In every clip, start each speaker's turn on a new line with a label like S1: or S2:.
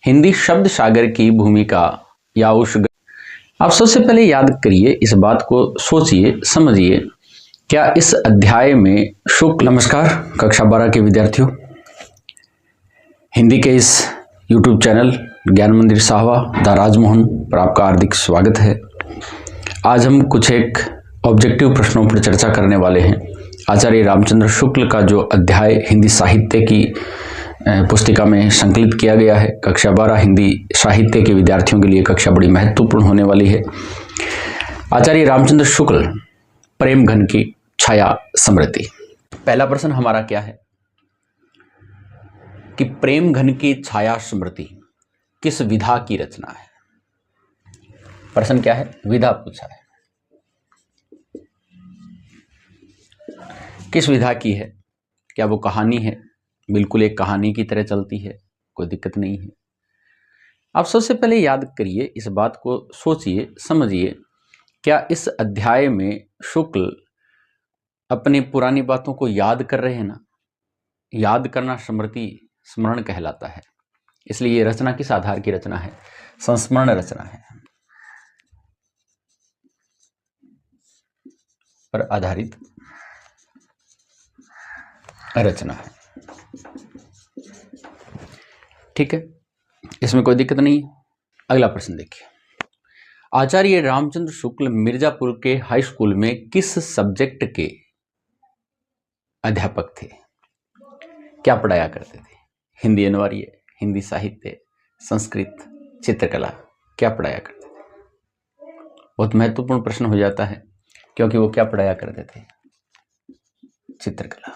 S1: हिंदी शब्द सागर की भूमिका या उस आप सबसे पहले याद करिए, इस बात को सोचिए, समझिए। क्या इस अध्याय में शुक्ल नमस्कार कक्षा 12 के विद्यार्थियों, हिंदी के इस YouTube चैनल ज्ञान मंदिर साहवा द राजमोहन पर आपका हार्दिक स्वागत है। आज हम कुछ एक ऑब्जेक्टिव प्रश्नों पर चर्चा करने वाले हैं। आचार्य रामचंद्र शुक्ल का जो अध्याय हिंदी साहित्य की पुस्तिका में संकलित किया गया है, कक्षा 12 हिंदी साहित्य के विद्यार्थियों के लिए कक्षा बड़ी महत्वपूर्ण होने वाली है। आचार्य रामचंद्र शुक्ल, प्रेम घन की छाया स्मृति। पहला प्रश्न हमारा क्या है कि प्रेम घन की छाया स्मृति किस विधा की रचना है। प्रश्न क्या है, विधा पूछा है, किस विधा की है। क्या वो कहानी है, बिल्कुल एक कहानी की तरह चलती है, कोई दिक्कत नहीं है। आप सबसे पहले याद करिए, इस बात को सोचिए, समझिए। क्या इस अध्याय में शुक्ल अपनी पुरानी बातों को याद कर रहे हैं ना। याद करना स्मृति, स्मरण कहलाता है। इसलिए ये रचना किस आधार की रचना है, संस्मरण रचना है, पर आधारित रचना है। ठीक है, इसमें कोई दिक्कत नहीं है। अगला प्रश्न देखिए, आचार्य रामचंद्र शुक्ल मिर्जापुर के हाई स्कूल में किस सब्जेक्ट के अध्यापक थे। क्या पढ़ाया करते थे। हिंदी अनिवार्य, हिंदी साहित्य, संस्कृत, चित्रकला, क्या पढ़ाया करते थे। बहुत महत्वपूर्ण प्रश्न हो जाता है, क्योंकि वो क्या पढ़ाया करते थे, चित्रकला।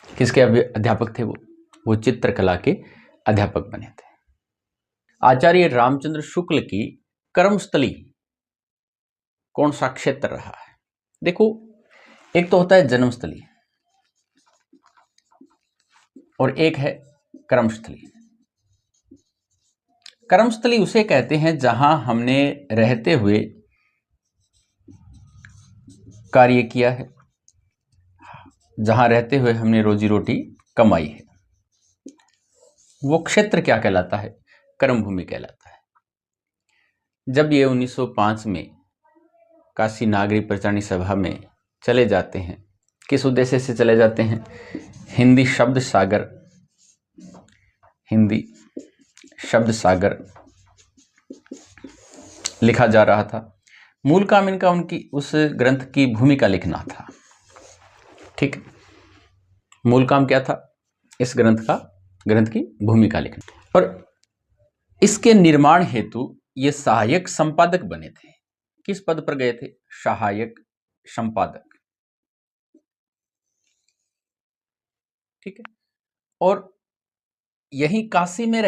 S1: किसके अध्यापक थे वो चित्रकला के अध्यापक बने थे। आचार्य रामचंद्र शुक्ल की कर्मस्थली कौन सा क्षेत्र रहा है। देखो, एक तो होता है जन्मस्थली और एक है कर्मस्थली। कर्मस्थली उसे कहते हैं जहां हमने रहते हुए कार्य किया है, जहां रहते हुए हमने रोजी रोटी कमाई है। वो क्षेत्र क्या कहलाता है, कर्मभूमि कहलाता है। जब ये 1905 में काशी नागरिक प्रचारणी सभा में चले जाते हैं, किस उद्देश्य से चले जाते हैं, हिंदी शब्द सागर, हिंदी शब्द सागर लिखा जा रहा था। मूल काम इनका उनकी उस ग्रंथ की भूमिका लिखना था। ठीक, मूल काम क्या था, इस ग्रंथ की भूमिका लिखना। और इसके निर्माण हेतु ये सहायक संपादक बने थे। किस पद पर गए थे, सहायक संपादक। ठीक है, और यही काशी में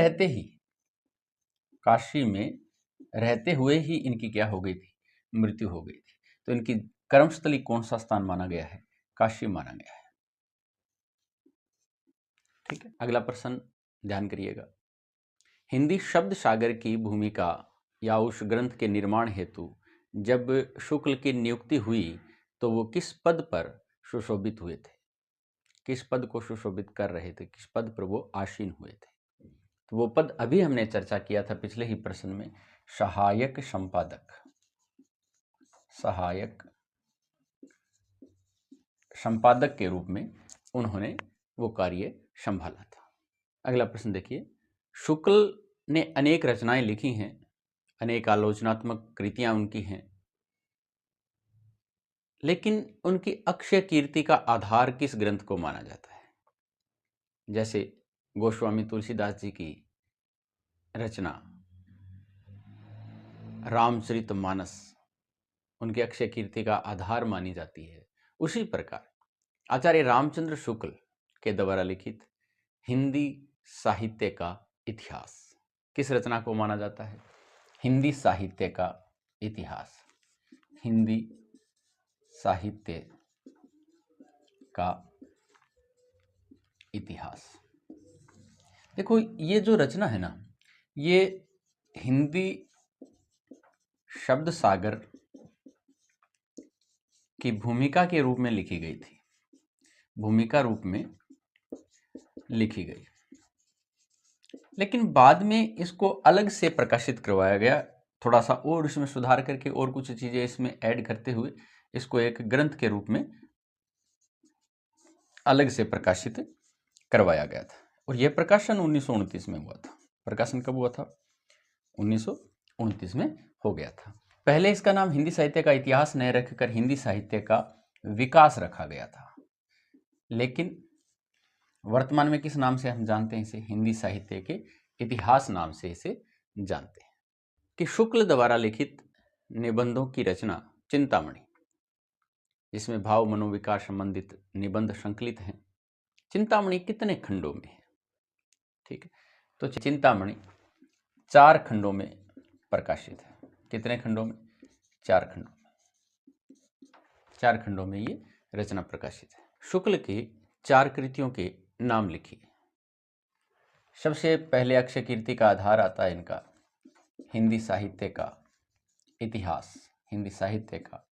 S1: रहते हुए ही इनकी क्या हो गई थी, मृत्यु हो गई थी। तो इनकी कर्मस्थली कौन सा स्थान माना गया है, काशी माना गया है। ठीक है, अगला प्रश्न ध्यान करिएगा। हिंदी शब्द सागर की भूमिका या उस ग्रंथ के निर्माण हेतु जब शुक्ल की नियुक्ति हुई तो वो किस पद पर सुशोभित हुए थे। किस पद को सुशोभित कर रहे थे, किस पद पर वो आसीन हुए थे। तो वो पद अभी हमने चर्चा किया था पिछले ही प्रश्न में, सहायक संपादक। सहायक संपादक के रूप में उन्होंने वो कार्य संभाला था। अगला प्रश्न देखिए, शुक्ल ने अनेक रचनाएं लिखी हैं, अनेक आलोचनात्मक कृतियां उनकी हैं, लेकिन उनकी अक्षय कीर्ति का आधार किस ग्रंथ को माना जाता है। जैसे गोस्वामी तुलसीदास जी की रचना रामचरितमानस उनकी अक्षय कीर्ति का आधार मानी जाती है। उसी प्रकार आचार्य रामचंद्र शुक्ल के द्वारा लिखित हिंदी साहित्य का इतिहास किस रचना को माना जाता है, हिंदी साहित्य का इतिहास। हिंदी साहित्य का इतिहास। देखो, ये जो रचना है ना, ये हिंदी शब्द सागर की भूमिका के रूप में लिखी गई थी, भूमिका रूप में लिखी गई। लेकिन बाद में इसको अलग से प्रकाशित करवाया गया, थोड़ा सा और इसमें सुधार करके और कुछ चीज़ें इसमें ऐड करते हुए इसको एक ग्रंथ के रूप में अलग से प्रकाशित करवाया गया था। और यह प्रकाशन 1929 में हुआ था। प्रकाशन कब हुआ था? 1929 में हो गया था। पहले इसका नाम हिंदी साहित्य का इतिहास नहीं रखकर हिंदी साहित्य का विकास रखा गया था, लेकिन वर्तमान में किस नाम से हम जानते हैं इसे? हिंदी साहित्य के इतिहास नाम से इसे जानते हैं। कि शुक्ल द्वारा लिखित निबंधों की रचना चिंतामणि, जिसमें भाव मनोविकार संबंधित निबंध संकलित हैं। चिंतामणि कितने खंडों में है? ठीक है, तो चिंतामणि 4 खंडों में प्रकाशित है। कितने खंडों में? 4 खंडों में। 4 खंडों में ये रचना प्रकाशित है। शुक्ल की 4 कृतियों के नाम लिखिए। सबसे पहले अक्षय कीर्ति का आधार आता है इनका हिंदी साहित्य का इतिहास। हिंदी साहित्य का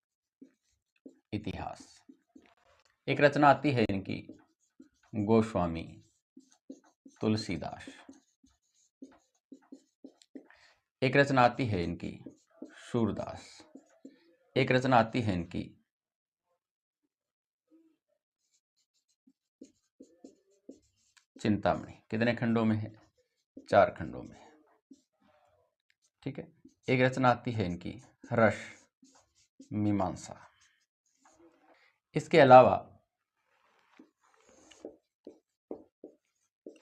S1: इतिहास। एक रचना आती है इनकी गोस्वामी तुलसीदास। एक रचना आती है इनकी सूरदास। एक रचना आती है इनकी चिंतामणि। कितने खंडों में है? 4 खंडों में है। ठीक है। एक रचना आती है इनकी रस मीमांसा। इसके अलावा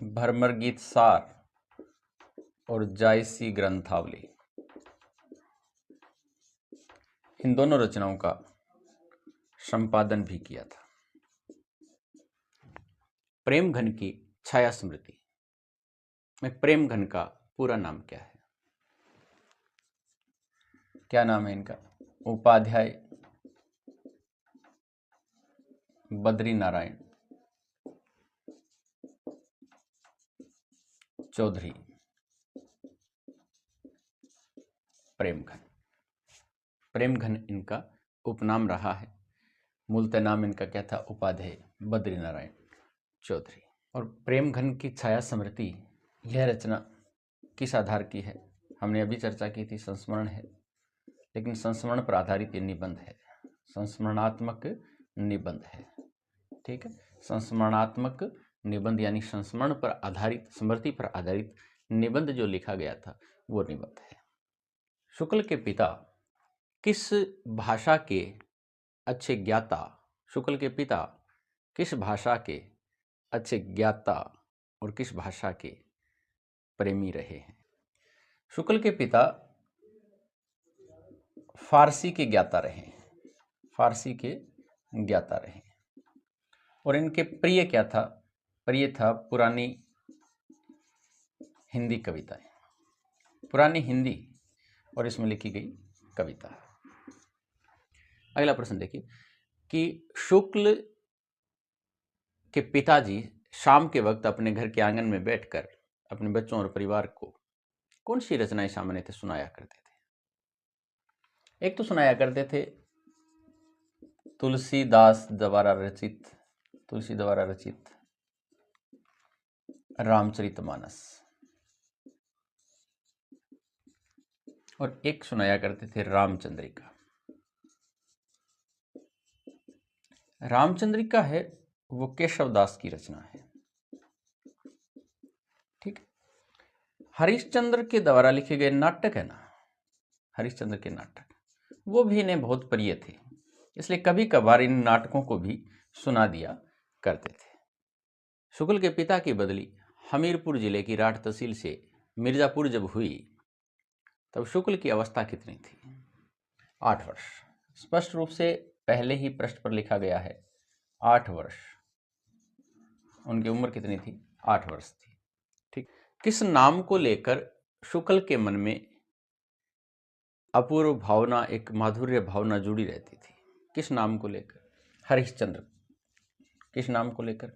S1: भरमर गीत सार और जायसी ग्रंथावली, इन दोनों रचनाओं का संपादन भी किया था। प्रेमघन की छाया स्मृति में प्रेमघन का पूरा नाम क्या है? क्या नाम है इनका? उपाध्याय बद्री नारायण चौधरी प्रेमघन। प्रेमघन इनका उपनाम रहा है। मूलतः नाम इनका क्या था? उपाध्याय बद्री नारायण चौधरी। और प्रेमघन की छाया स्मृति, यह रचना किस आधार की है? हमने अभी चर्चा की थी, संस्मरण है, लेकिन संस्मरण पर आधारित ये निबंध है। संस्मरणात्मक निबंध है। ठीक है, संस्मरणात्मक निबंध यानी संस्मरण पर आधारित, स्मृति पर आधारित निबंध जो लिखा गया था वो निबंध है। शुक्ल के पिता किस भाषा के अच्छे ज्ञाता, शुक्ल के पिता किस भाषा के अच्छे ज्ञाता और किस भाषा के प्रेमी रहे हैं? शुक्ल के पिता फारसी के ज्ञाता रहे हैं। फारसी के ज्ञाता रहे। और इनके प्रिय क्या था? प्रिय था पुरानी हिंदी कविताएं, पुरानी हिंदी और इसमें लिखी गई कविता। अगला प्रश्न देखिए कि शुक्ल के पिताजी शाम के वक्त अपने घर के आंगन में बैठकर अपने बच्चों और परिवार को कौन सी रचनाएं सामान्यतः सुनाया करते थे? एक तो सुनाया करते थे तुलसीदास द्वारा रचित रामचरितमानस, और एक सुनाया करते थे रामचंद्रिका। रामचंद्रिका है वो केशवदास की रचना है। ठीक। हरिश्चंद्र के द्वारा लिखे गए नाटक है ना, हरिश्चंद्र के नाटक, वो भी इन्हें बहुत प्रिय थे, इसलिए कभी कभार इन नाटकों को भी सुना दिया करते थे। शुक्ल के पिता की बदली हमीरपुर जिले की राठ तहसील से मिर्जापुर जब हुई तब शुक्ल की अवस्था कितनी थी? 8 वर्ष। स्पष्ट रूप से पहले ही पृष्ठ पर लिखा गया है 8 वर्ष। उनकी उम्र कितनी थी? 8 वर्ष थी। ठीक। किस नाम को लेकर शुक्ल के मन में अपूर्व भावना, एक माधुर्य भावना जुड़ी रहती थी? किस नाम को लेकर? हरिश्चंद्र। किस नाम को लेकर?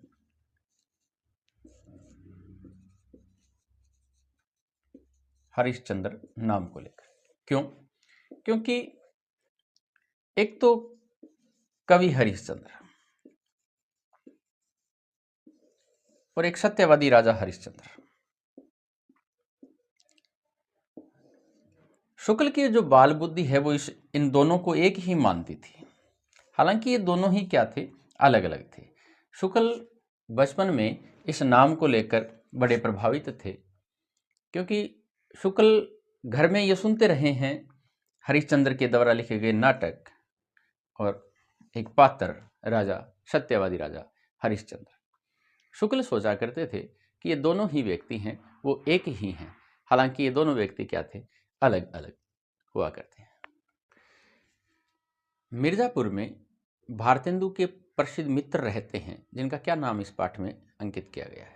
S1: हरिश्चंद्र नाम को लेकर। क्यों? क्योंकि एक तो कवि हरिश्चंद्र और एक सत्यवादी राजा हरिश्चंद्र, शुक्ल की जो बाल बुद्धि है वो इन दोनों को एक ही मानती थी। हालांकि ये दोनों ही क्या थे, अलग अलग थे। शुक्ल बचपन में इस नाम को लेकर बड़े प्रभावित थे, क्योंकि शुक्ल घर में ये सुनते रहे हैं हरिश्चंद्र के द्वारा लिखे गए नाटक और एक पात्र राजा, सत्यवादी राजा हरिश्चंद्र। शुक्ल सोचा करते थे कि ये दोनों ही व्यक्ति हैं, वो एक ही हैं। हालांकि ये दोनों व्यक्ति क्या थे, अलग अलग हुआ करते हैं। मिर्जापुर में भारतेंदु के प्रसिद्ध मित्र रहते हैं, जिनका क्या नाम इस पाठ में अंकित किया गया है।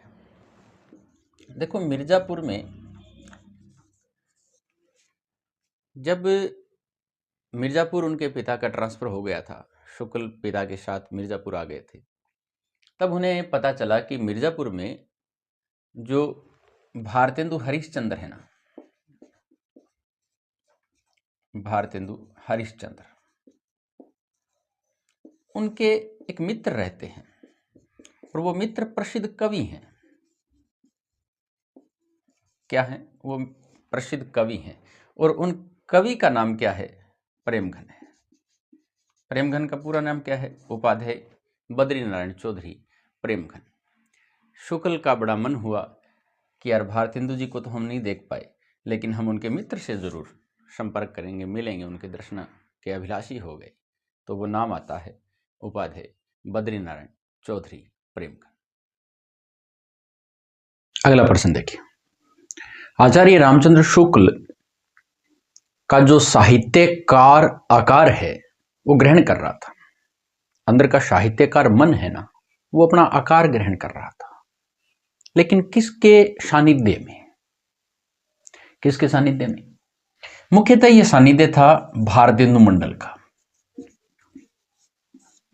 S1: देखो, मिर्जापुर में जब मिर्जापुर उनके पिता का ट्रांसफर हो गया था, शुक्ल पिता के साथ मिर्जापुर आ गए थे, तब उन्हें पता चला कि मिर्जापुर में जो भारतेंदु हरिश्चंद्र है ना, भारतेंदु हरिश्चंद्र, उनके एक मित्र रहते हैं और वो मित्र प्रसिद्ध कवि हैं। क्या हैं वो? प्रसिद्ध कवि हैं। और उन कवि का नाम क्या है? प्रेमघन है। प्रेमघन का पूरा नाम क्या है? उपाध्याय बद्रीनारायण चौधरी प्रेमघन। शुक्ल का बड़ा मन हुआ कि यार भारतेंदु जी को तो हम नहीं देख पाए, लेकिन हम उनके मित्र से जरूर संपर्क करेंगे, मिलेंगे, उनके दर्शन के अभिलाषी हो गए। तो वो नाम आता है उपाध्याय बद्रीनारायण चौधरी प्रेमघन। अगला प्रश्न देखिए, आचार्य रामचंद्र शुक्ल का जो साहित्यकार आकार है वो ग्रहण कर रहा था। अंदर का साहित्यकार मन है ना, वो अपना आकार ग्रहण कर रहा था, लेकिन किसके सानिध्य में? किसके सानिध्य में? मुख्यतः यह सानिध्य था भारतेंदु मंडल का।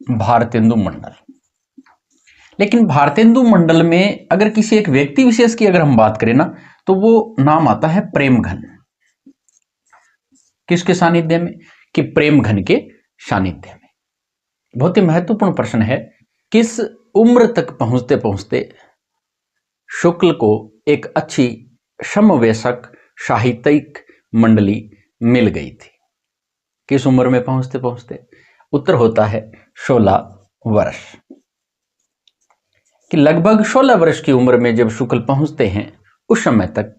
S1: भारतेंदु मंडल। लेकिन भारतेंदु मंडल में अगर किसी एक व्यक्ति विशेष की अगर हम बात करें ना, तो वो नाम आता है प्रेमघन। किसके सानिध्य में? कि प्रेमघन के सानिध्य में। बहुत ही महत्वपूर्ण प्रश्न है, किस उम्र तक पहुंचते पहुंचते शुक्ल को एक अच्छी समवयस्क साहित्यिक मंडली मिल गई थी? किस उम्र में पहुंचते पहुंचते? उत्तर होता है 16 वर्ष। कि लगभग 16 वर्ष की उम्र में जब शुक्ल पहुंचते हैं, उस समय तक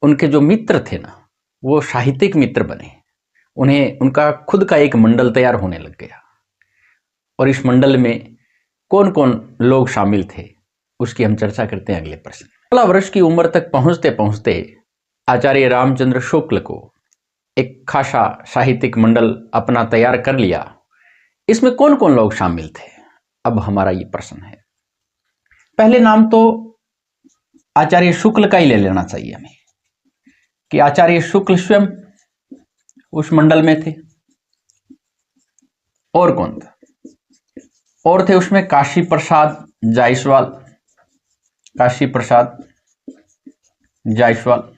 S1: उनके जो मित्र थे ना, वो साहित्यिक मित्र बने। उन्हें उनका खुद का एक मंडल तैयार होने लग गया। और इस मंडल में कौन कौन लोग शामिल थे, उसकी हम चर्चा करते हैं अगले प्रश्न। 16 वर्ष की उम्र तक पहुंचते पहुंचते आचार्य रामचंद्र शुक्ल को एक खासा साहित्यिक मंडल अपना तैयार कर लिया। इसमें कौन कौन लोग शामिल थे, अब हमारा ये प्रश्न है। पहले नाम तो आचार्य शुक्ल का ही ले लेना चाहिए हमें, कि आचार्य शुक्ल स्वयं उस मंडल में थे। और कौन था? और थे उसमें काशी प्रसाद जायसवाल, काशी प्रसाद जायसवाल।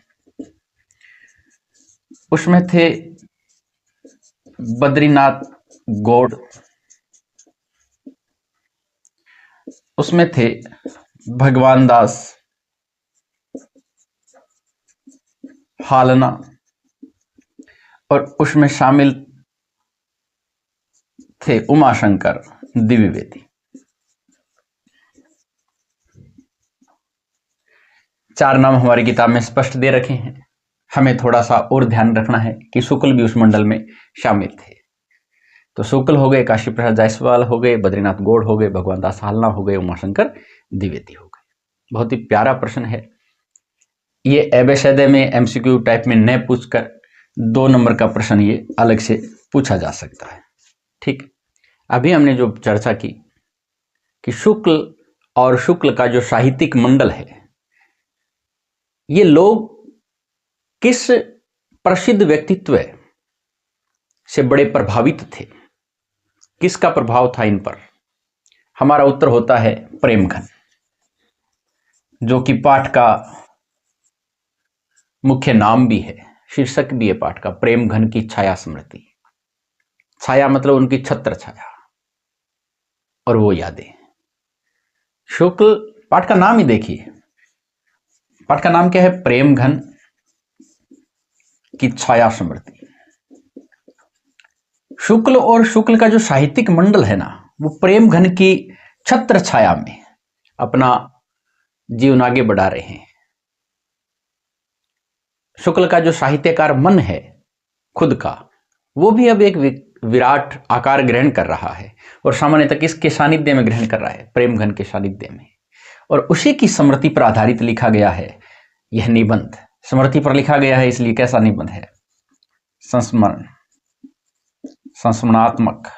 S1: उसमें थे बद्रीनाथ गौड़। उसमें थे भगवान दास हालना। और उसमें शामिल थे उमाशंकर द्विवेदी। चार नाम हमारी किताब में स्पष्ट दे रखे हैं। हमें थोड़ा सा और ध्यान रखना है कि शुक्ल भी उस मंडल में शामिल थे। तो शुक्ल हो गए, काशी प्रसाद जायसवाल हो गए, बद्रीनाथ गौड़ हो गए, भगवान दास हालना हो गए, उमाशंकर द्विवेदी हो गए। बहुत ही प्यारा प्रश्न है ये। एबेसैदे में एमसीक्यू टाइप में न पूछकर 2 नंबर का प्रश्न ये अलग से पूछा जा सकता है। ठीक, अभी हमने जो चर्चा की कि शुक्ल और शुक्ल का जो साहित्यिक मंडल है, ये लोग किस प्रसिद्ध व्यक्तित्व से बड़े प्रभावित थे, किसका प्रभाव था इन पर? हमारा उत्तर होता है प्रेमघन, जो कि पाठ का मुख्य नाम भी है, शीर्षक भी है पाठ का, प्रेमघन की छाया स्मृति। छाया मतलब उनकी छत्र छाया और वो यादें। शुक्ल, पाठ का नाम ही देखिए, पाठ का नाम क्या है? प्रेमघन की छाया स्मृति। शुक्ल और शुक्ल का जो साहित्यिक मंडल है ना, वो प्रेम घन की छत्र छाया में अपना जीवन आगे बढ़ा रहे हैं। शुक्ल का जो साहित्यकार मन है खुद का, वो भी अब एक विराट आकार ग्रहण कर रहा है और सामान्यतः किसके सानिध्य में ग्रहण कर रहा है? प्रेम घन के सानिध्य में। और उसी की स्मृति पर आधारित लिखा गया है यह निबंध। स्मृति पर लिखा गया है, इसलिए कैसा निबंध है? संस्मरण, संस्मरणात्मक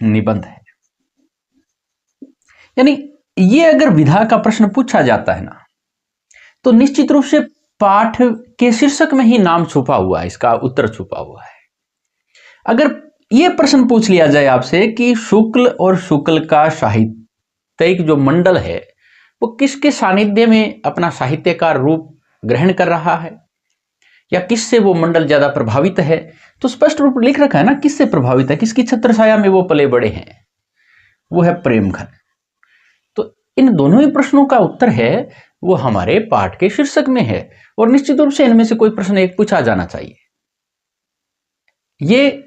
S1: निबंध है। यानी ये अगर विधा का प्रश्न पूछा जाता है ना, तो निश्चित रूप से पाठ के शीर्षक में ही नाम छुपा हुआ है, इसका उत्तर छुपा हुआ है। अगर यह प्रश्न पूछ लिया जाए आपसे कि शुक्ल और शुक्ल का साहित्यिक जो मंडल है वो किसके सानिध्य में अपना साहित्यकार रूप ग्रहण कर रहा है, या किससे वो मंडल ज्यादा प्रभावित है, तो स्पष्ट रूप लिख रखा है ना किससे प्रभावित है, किसकी छत्र छाया में वो पले बड़े हैं, वो है प्रेम घन। तो इन दोनों ही प्रश्नों का उत्तर है वो हमारे पाठ के शीर्षक में है, और निश्चित रूप से इनमें से कोई प्रश्न एक पूछा जाना चाहिए। ये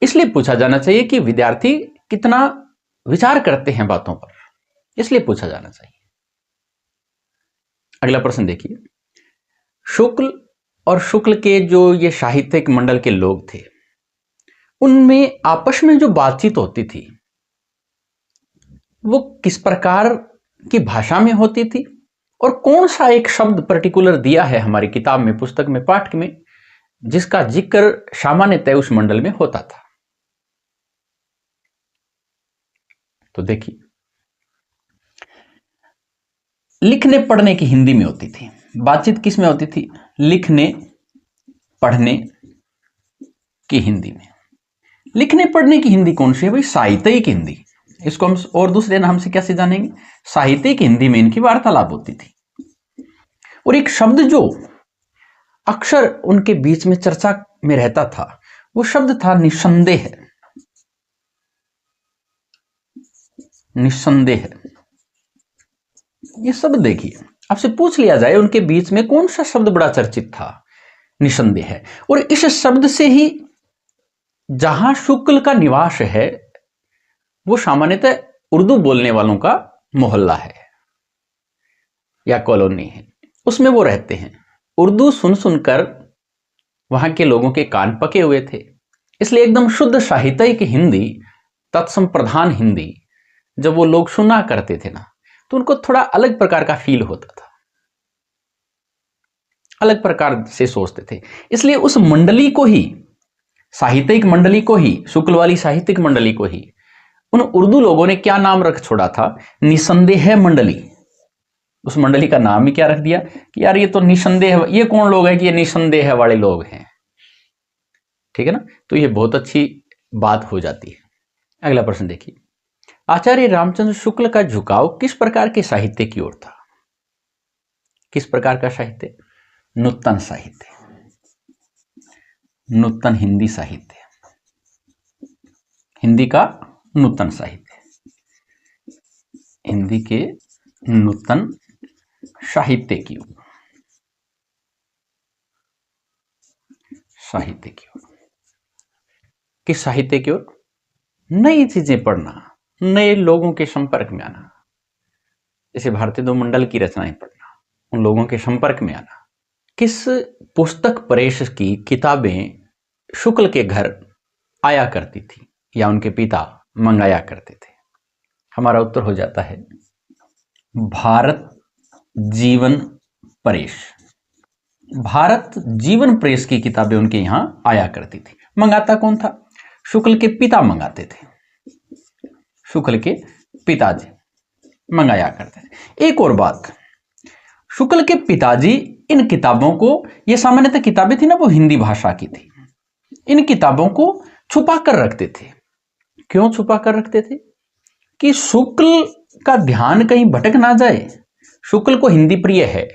S1: इसलिए पूछा जाना चाहिए कि विद्यार्थी कितना विचार करते हैं बातों पर, इसलिए पूछा जाना चाहिए। अगला प्रश्न देखिए, शुक्ल और शुक्ल के जो ये साहित्यिक मंडल के लोग थे, उनमें आपस में जो बातचीत होती थी वो किस प्रकार की भाषा में होती थी, और कौन सा एक शब्द पर्टिकुलर दिया है हमारी किताब में, पुस्तक में, पाठ में, जिसका जिक्र सामान्यतः उस मंडल में होता था। तो देखिए, लिखने पढ़ने की हिंदी में होती थी बातचीत। किस में होती थी? लिखने पढ़ने की हिंदी में। लिखने पढ़ने की हिंदी कौन सी है भाई? साहित्यिक हिंदी। इसको हम और दूसरे नाम से कैसे जानेंगे? साहित्यिक हिंदी में इनकी वार्तालाप होती थी। और एक शब्द जो अक्सर उनके बीच में चर्चा में रहता था, वो शब्द था निस्संदेह। निस्संदेह, ये शब्द देखिए, आपसे पूछ लिया जाए उनके बीच में कौन सा शब्द बड़ा चर्चित था? निस्संदेह। और इस शब्द से ही जहां शुक्ल का निवास है वो सामान्यतः उर्दू बोलने वालों का मोहल्ला है या कॉलोनी है, उसमें वो रहते हैं। उर्दू सुन सुनकर वहां के लोगों के कान पके हुए थे, इसलिए एकदम शुद्ध साहित्यिक हिंदी, तत्संप्रधान हिंदी जब वो लोग सुना करते थे ना, तो उनको थोड़ा अलग प्रकार का फील होता था, अलग प्रकार से सोचते थे। इसलिए उस मंडली को ही, साहित्यिक मंडली को ही, शुक्ल वाली साहित्यिक मंडली को ही उन उर्दू लोगों ने क्या नाम रख छोड़ा था? निसंदेह मंडली। उस मंडली का नाम ही क्या रख दिया कि यार ये तो निसंदेह, ये कौन लोग हैं कि ये निसंदेह वाले लोग हैं। ठीक है ना? तो ये बहुत अच्छी बात हो जाती है। अगला प्रश्न देखिए, आचार्य रामचंद्र शुक्ल का झुकाव किस प्रकार के साहित्य की ओर था? किस प्रकार का साहित्य? नूतन साहित्य, नूतन हिंदी साहित्य, हिंदी का नूतन साहित्य, हिंदी के नूतन साहित्य की ओर, साहित्य की ओर। किस साहित्य की ओर? नई चीजें पढ़ना, नए लोगों के संपर्क में आना, जैसे भारतीय दो मंडल की रचनाएं पढ़ना, उन लोगों के संपर्क में आना। किस पुस्तक प्रेस की किताबें शुक्ल के घर आया करती थी या उनके पिता मंगाया करते थे? हमारा उत्तर हो जाता है भारत जीवन प्रेस। भारत जीवन प्रेस की किताबें उनके यहां आया करती थी। मंगाता कौन था? शुक्ल के पिता मंगाते थे, शुक्ल के पिताजी मंगाया करते थे। एक और बात, शुक्ल के पिताजी इन किताबों को, ये सामान्यतः किताबें थी ना वो हिंदी भाषा की थी, इन किताबों को छुपा कर रखते थे। क्यों छुपा कर रखते थे? कि शुक्ल का ध्यान कहीं भटक ना जाए। शुक्ल को हिंदी प्रिय है,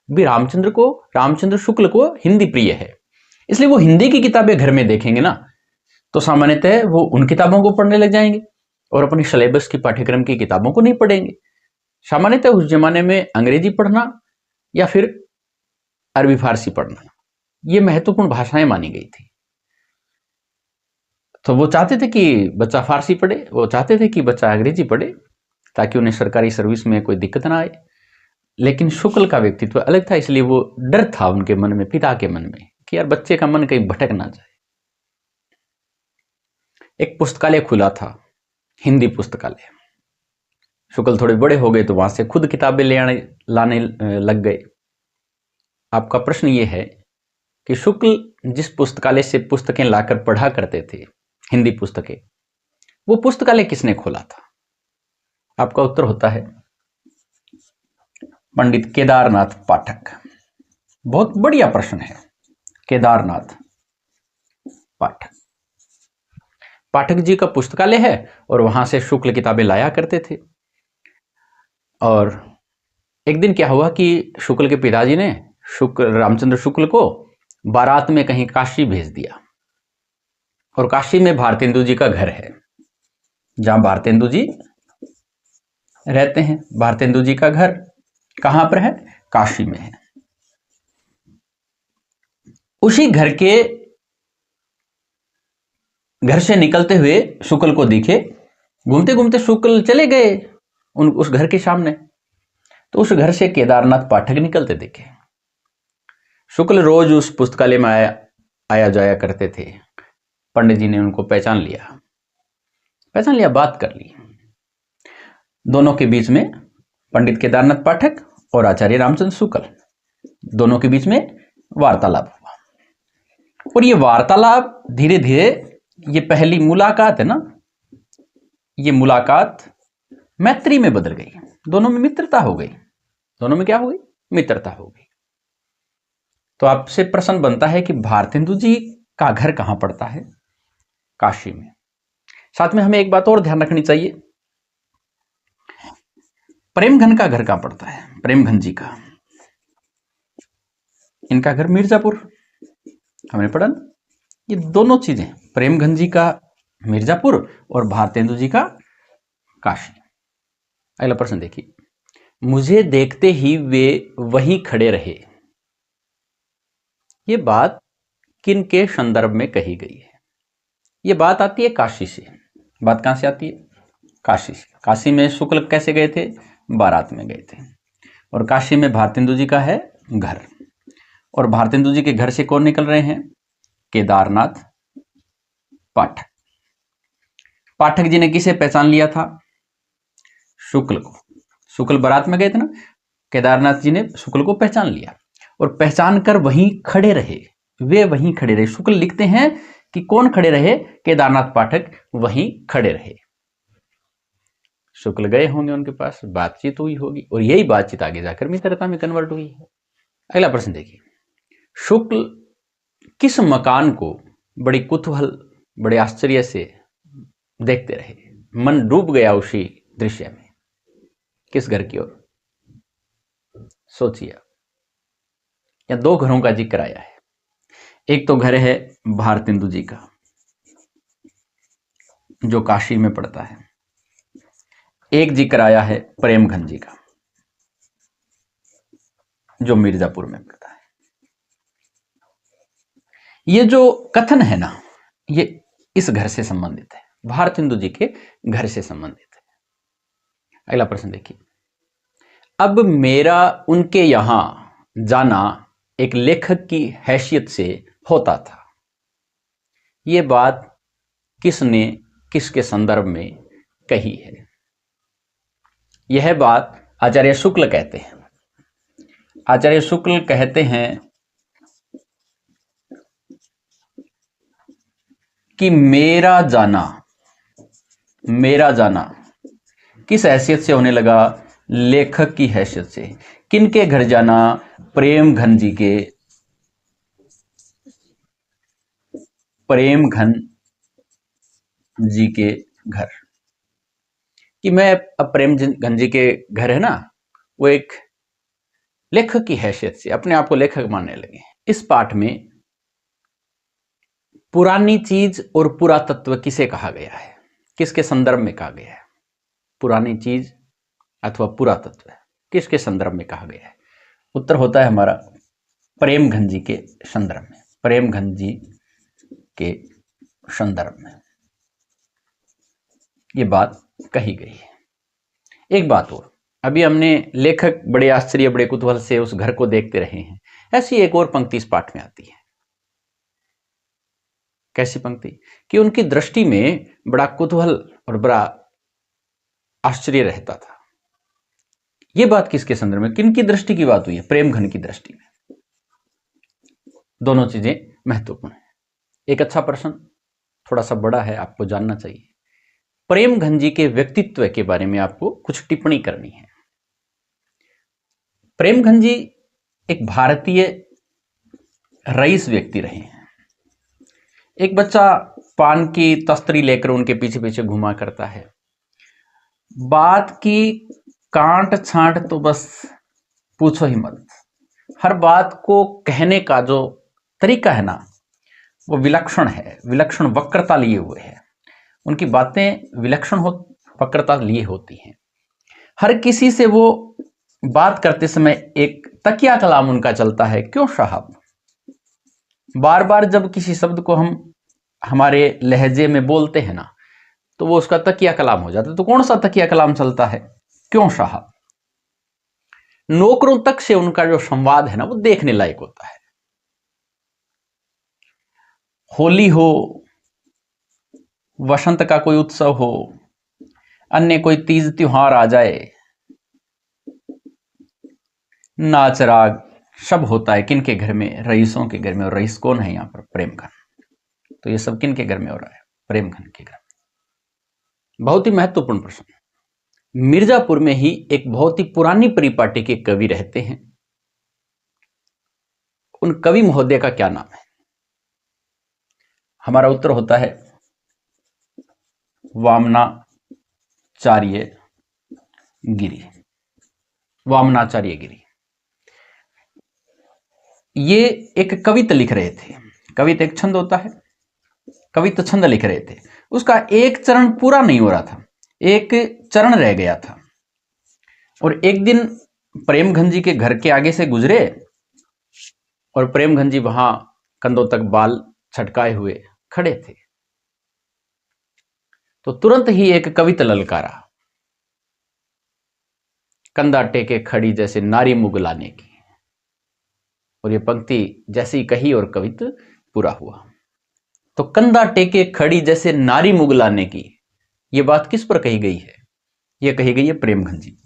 S1: भी रामचंद्र शुक्ल को हिंदी प्रिय है, इसलिए वो हिंदी की किताबें घर में देखेंगे ना, तो सामान्यतः वो उन किताबों को पढ़ने लग जाएंगे और अपनी सिलेबस की पाठ्यक्रम की किताबों को नहीं पढ़ेंगे। सामान्यतः उस जमाने में अंग्रेजी पढ़ना या फिर अरबी फारसी पढ़ना ये महत्वपूर्ण भाषाएं मानी गई थी। तो वो चाहते थे कि बच्चा फारसी पढ़े, वो चाहते थे कि बच्चा अंग्रेजी पढ़े, ताकि उन्हें सरकारी सर्विस में कोई दिक्कत ना आए। लेकिन शुक्ल का व्यक्तित्व अलग था, इसलिए वो डर था उनके मन में, पिता के मन में, कि यार बच्चे का मन कहीं भटक ना जाए। एक पुस्तकालय खुला था, हिंदी पुस्तकालय। शुक्ल थोड़े बड़े हो गए तो वहां से खुद किताबें लाने लग गए। आपका प्रश्न ये है कि शुक्ल जिस पुस्तकालय से पुस्तकें लाकर पढ़ा करते थे, हिंदी पुस्तकें, वो पुस्तकालय किसने खोला था? आपका उत्तर होता है पंडित केदारनाथ पाठक। बहुत बढ़िया प्रश्न है। केदारनाथ पाठक, पाठक जी का पुस्तकालय है और वहां से शुक्ल किताबें लाया करते थे। और एक दिन क्या हुआ कि शुक्ल के पिताजी ने रामचंद्र शुक्ल को बारात में कहीं काशी भेज दिया। और काशी में भारतेंदु जी का घर है, जहां भारतेंदु जी रहते हैं। भारतेंदु जी का घर कहां पर है? काशी में है। उसी घर से निकलते हुए शुक्ल को दिखे, घूमते घूमते शुक्ल चले गए उस घर के सामने। तो उस घर से केदारनाथ पाठक निकलते दिखे। शुक्ल रोज उस पुस्तकालय में आया जाया करते थे। पंडित जी ने उनको पहचान लिया, बात कर ली। दोनों के बीच में, पंडित केदारनाथ पाठक और आचार्य रामचंद्र शुक्ल, दोनों के बीच में वार्तालाप हुआ। और ये वार्तालाप धीरे धीरे, ये पहली मुलाकात है ना, ये मुलाकात मैत्री में बदल गई। दोनों में मित्रता हो गई। दोनों में क्या हो गई? मित्रता हो गई। तो आपसे प्रश्न बनता है कि भारतेंदु जी का घर कहां पड़ता है? काशी में। साथ में हमें एक बात और ध्यान रखनी चाहिए, प्रेमघन का घर कहां पड़ता है? प्रेमघन जी का, इनका घर मिर्जापुर, हमने पढ़ा ना। ये दोनों चीजें, प्रेमघन जी का मिर्जापुर और भारतेंदु जी का काशी। अगला प्रश्न देखिए, मुझे देखते ही वे वहीं खड़े रहे। ये बात किन के संदर्भ में कही गई है? ये बात आती है काशी से। बात कहां से आती है? काशी से। काशी में शुक्ल कैसे गए थे? बारात में गए थे। और काशी में भारतेंदु जी का है घर। और भारतेंदु जी के घर से कौन निकल रहे हैं? केदारनाथ पाठक। पाठक जी ने किसे पहचान लिया था? शुक्ल को। शुक्ल बारात में गए थे ना, केदारनाथ जी ने शुक्ल को पहचान लिया और पहचान कर वहीं खड़े रहे। वे वहीं खड़े रहे। शुक्ल लिखते हैं कि कौन खड़े रहे? केदारनाथ पाठक वहीं खड़े रहे। शुक्ल गए होंगे उनके पास, बातचीत हुई होगी और यही बातचीत आगे जाकर मित्रता में कन्वर्ट हुई है। अगला प्रश्न देखिए, शुक्ल किस मकान को बड़ी कुतूहल, बड़े आश्चर्य से देखते रहे? मन डूब गया उसी दृश्य में। किस घर की ओर? सोचिए। या दो घरों का जिक्र आया है। एक तो घर है भारतेंदु जी का, जो काशी में पड़ता है। एक जिक्र आया है प्रेमघन जी का, जो मिर्जापुर में पड़ता है। ये जो कथन है ना, ये इस घर से संबंधित है, भारतेंदु जी के घर से संबंधित है। अगला प्रश्न देखिए, अब मेरा उनके यहां जाना एक लेखक की हैसियत से होता था। यह बात किसने किसके संदर्भ में कही है? यह बात आचार्य शुक्ल कहते हैं। आचार्य शुक्ल कहते हैं कि मेरा जाना किस हैसियत से होने लगा? लेखक की हैसियत से। किनके घर जाना? प्रेमघन जी के। प्रेमघन जी के घर। कि मैं अब प्रेमघन जी के घर है ना, वो एक लेखक की हैसियत से अपने आप को लेखक मानने लगे। इस पाठ में पुरानी चीज और पुरातत्व किसे कहा गया है? किसके संदर्भ में कहा गया है? पुरानी चीज अथवा पुरातत्व किसके संदर्भ में कहा गया है? उत्तर होता है हमारा प्रेमघन जी के संदर्भ में, प्रेमघन जी के संदर्भ में ये बात कही गई है। एक बात और, अभी हमने लेखक बड़े आश्चर्य बड़े कुतूहल से उस घर को देखते रहे हैं, ऐसी एक और पंक्ति इस पाठ में आती है। कैसी पंक्ति कि उनकी दृष्टि में बड़ा कुतूहल और बड़ा आश्चर्य रहता था। यह बात किसके संदर्भ में, किनकी दृष्टि की बात हुई है? प्रेमघन की दृष्टि में। दोनों चीजें महत्वपूर्ण है। एक अच्छा प्रश्न, थोड़ा सा बड़ा है, आपको जानना चाहिए। प्रेमघन जी के व्यक्तित्व के बारे में आपको कुछ टिप्पणी करनी है। प्रेमघन जी एक भारतीय रईस व्यक्ति रहे हैं। एक बच्चा पान की तस्तरी लेकर उनके पीछे पीछे घुमा करता है। बात की कांट छांट तो बस पूछो ही मत। हर बात को कहने का जो तरीका है ना, वो विलक्षण है, विलक्षण वक्रता लिए हुए है। उनकी बातें विलक्षण वक्रता लिए होती हैं। हर किसी से वो बात करते समय एक तकिया कलाम उनका चलता है। क्यों साहब? बार बार जब किसी शब्द को हम हमारे लहजे में बोलते हैं ना, तो वो उसका तकिया कलाम हो जाता है। तो कौन सा तकिया कलाम चलता है? क्यों साहब? नौकरों तक से उनका जो संवाद है ना, वो देखने लायक होता है। होली हो, वसंत का कोई उत्सव हो, अन्य कोई तीज त्योहार आ जाए, नाच राग सब होता है। किनके घर में? रईसों के घर में। और रईस कौन है यहाँ पर? प्रेमघन। तो ये सब किनके घर में हो रहा है? प्रेमघन के घर में। बहुत ही महत्वपूर्ण प्रश्न। मिर्जापुर में ही एक बहुत ही पुरानी परिपाटी के कवि रहते हैं। उन कवि महोदय का क्या नाम है? हमारा उत्तर होता है वामनाचार्य गिरी। वामनाचार्य गिरी ये एक कविता लिख रहे थे। कविता एक छंद होता है, कविता छंद लिख रहे थे। उसका एक चरण पूरा नहीं हो रहा था, एक चरण रह गया था। और एक दिन प्रेमघन जी के घर के आगे से गुजरे और प्रेमघन जी वहां कंधों तक बाल छटकाए हुए खड़े थे। तो तुरंत ही एक कविता ललकारा, कंधा टेके खड़ी जैसे नारी मुगलाने की। और ये पंक्ति जैसे ही कही और कविता पूरा हुआ। तो कंधा टेके खड़ी जैसे नारी मुगलाने की, ये बात किस पर कही गई है? ये कही गई है प्रेमघन जी।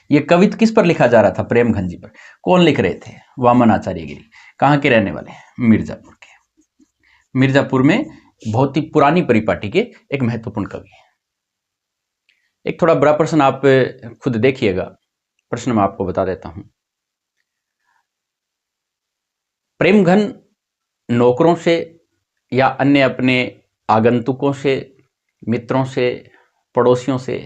S1: ये कविता किस पर लिखा जा रहा था? प्रेमघन जी पर। कौन लिख रहे थे? वामनाचार्य गिरी। कहां के रहने वाले हैं? मिर्जापुर के। मिर्जापुर में बहुत ही पुरानी परिपाटी के एक महत्वपूर्ण कवि है। एक थोड़ा बड़ा प्रश्न आप खुद देखिएगा। प्रश्न मैं आपको बता देता हूं। प्रेमघन नौकरों से या अन्य अपने आगंतुकों से, मित्रों से, पड़ोसियों से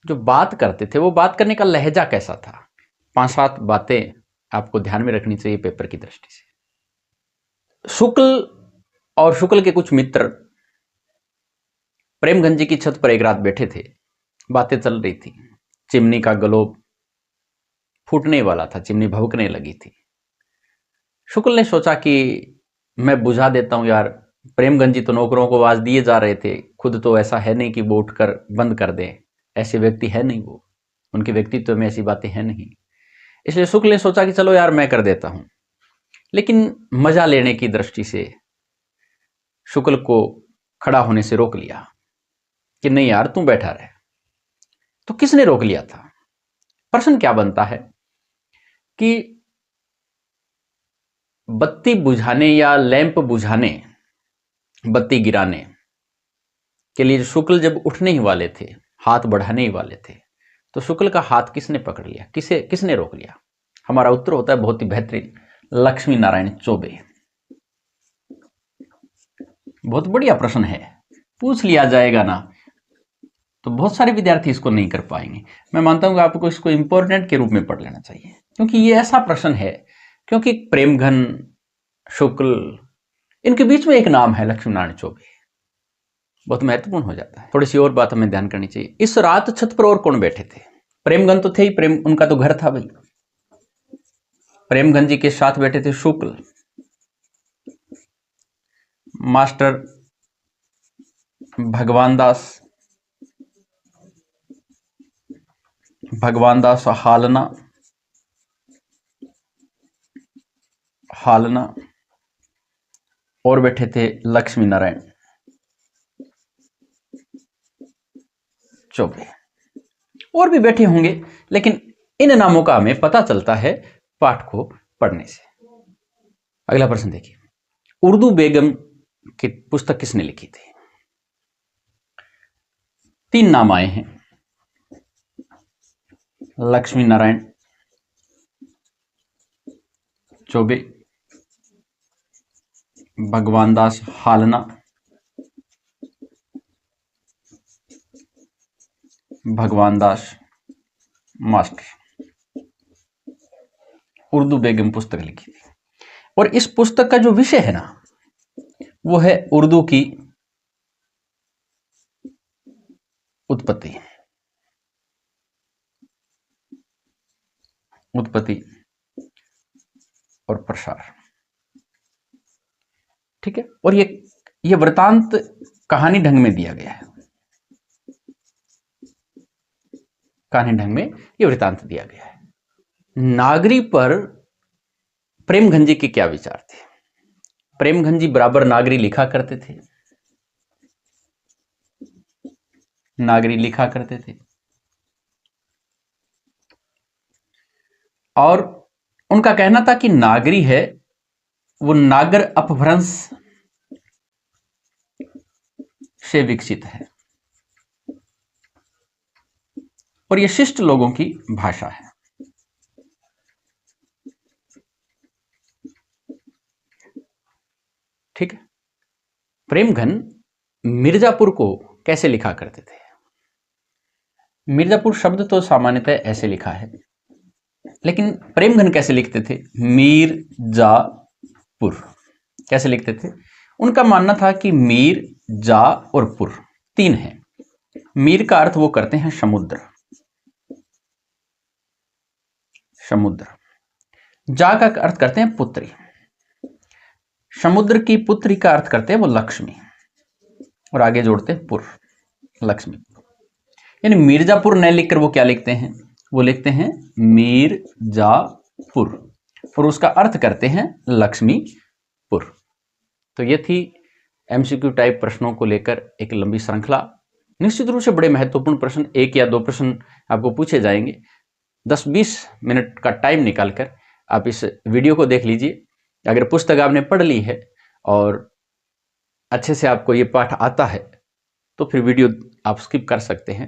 S1: जो बात करते थे, वो बात करने का लहजा कैसा था? 5-7 बातें आपको ध्यान में रखनी चाहिए पेपर की दृष्टि से। शुक्ल और शुक्ल के कुछ मित्र प्रेमघन जी की छत पर एक रात बैठे थे। बातें चल रही थी। चिमनी का ग्लोब फूटने वाला था, चिमनी भभकने लगी थी। शुक्ल ने सोचा कि मैं बुझा देता हूं यार। प्रेमघन जी तो नौकरों को आवाज दिए जा रहे थे, खुद तो ऐसा है नहीं कि वो उठकर बंद कर दें। ऐसे व्यक्ति है नहीं वो, उनके व्यक्तित्व में ऐसी बातें हैं नहीं। इसलिए शुक्ल ने सोचा कि चलो यार मैं कर देता हूं। लेकिन मजा लेने की दृष्टि से शुक्ल को खड़ा होने से रोक लिया कि नहीं यार तू बैठा रहे। तो किसने रोक लिया था? प्रश्न क्या बनता है कि बत्ती बुझाने या लैंप बुझाने, बत्ती गिराने के लिए शुक्ल जब उठने ही वाले थे, हाथ बढ़ाने ही वाले थे, तो शुक्ल का हाथ किसने पकड़ लिया? किसने रोक लिया? हमारा उत्तर होता है बहुत ही बेहतरीन, लक्ष्मी नारायण चौबे। बहुत बढ़िया प्रश्न है, पूछ लिया जाएगा ना तो बहुत सारे विद्यार्थी इसको नहीं कर पाएंगे। मैं मानता हूं कि आपको इसको इंपॉर्टेंट के रूप में पढ़ लेना चाहिए, क्योंकि ये ऐसा प्रश्न है। क्योंकि प्रेमघन, शुक्ल, इनके बीच में एक नाम है लक्ष्मी नारायण चौबे, बहुत महत्वपूर्ण हो जाता है। थोड़ी सी और बात हमें ध्यान करनी चाहिए। इस रात छत पर और कौन बैठे थे? प्रेमघन तो थे ही, प्रेम उनका तो घर था भाई। प्रेमगंज जी के साथ बैठे थे शुक्ल, मास्टर भगवान दास हालना और बैठे थे लक्ष्मी नारायण चौबे। और भी बैठे होंगे, लेकिन इन नामों का हमें पता चलता है पाठ को पढ़ने से। अगला प्रश्न देखिए, उर्दू बेगम की पुस्तक किसने लिखी थी? 3 नाम आए हैं, लक्ष्मी नारायण चौबे, भगवान दास हालना, भगवान दास मास्टर। उर्दू बेगम पुस्तक लिखी थी, और इस पुस्तक का जो विषय है ना, वो है उर्दू की उत्पत्ति और प्रसार। ठीक है, और ये वृतांत कहानी ढंग में दिया गया है, कहानी ढंग में ये वृतांत दिया गया है। नागरी पर प्रेमगंज जी के क्या विचार थे? प्रेमगंज जी बराबर नागरी लिखा करते थे, और उनका कहना था कि नागरी है वो नागर अपभ्रंश से विकसित है और ये शिष्ट लोगों की भाषा है। ठीक है, प्रेमघन मिर्जापुर को कैसे लिखा करते थे? मिर्जापुर शब्द तो सामान्यतः ऐसे लिखा है, लेकिन प्रेमघन कैसे लिखते थे? मीर-जा-पुर। कैसे लिखते थे? उनका मानना था कि मीर, जा और पुर 3 हैं। मीर का अर्थ वो करते हैं समुद्र, जा का अर्थ करते हैं पुत्री, समुद्र की पुत्री का अर्थ करते हैं वो लक्ष्मी, और आगे जोड़ते हैं पुर, लक्ष्मी। यानी मिर्जापुर न लिखकर वो क्या लिखते हैं? वो लिखते हैं मीर-जा-पुर, और उसका अर्थ करते हैं लक्ष्मीपुर। तो ये थी एमसीक्यू टाइप प्रश्नों को लेकर एक लंबी श्रृंखला। निश्चित रूप से बड़े महत्वपूर्ण प्रश्न, 1 या 2 प्रश्न आपको पूछे जाएंगे। 10-20 मिनट का टाइम निकालकर आप इस वीडियो को देख लीजिए। अगर पुस्तक आपने पढ़ ली है और अच्छे से आपको ये पाठ आता है तो फिर वीडियो आप स्किप कर सकते हैं।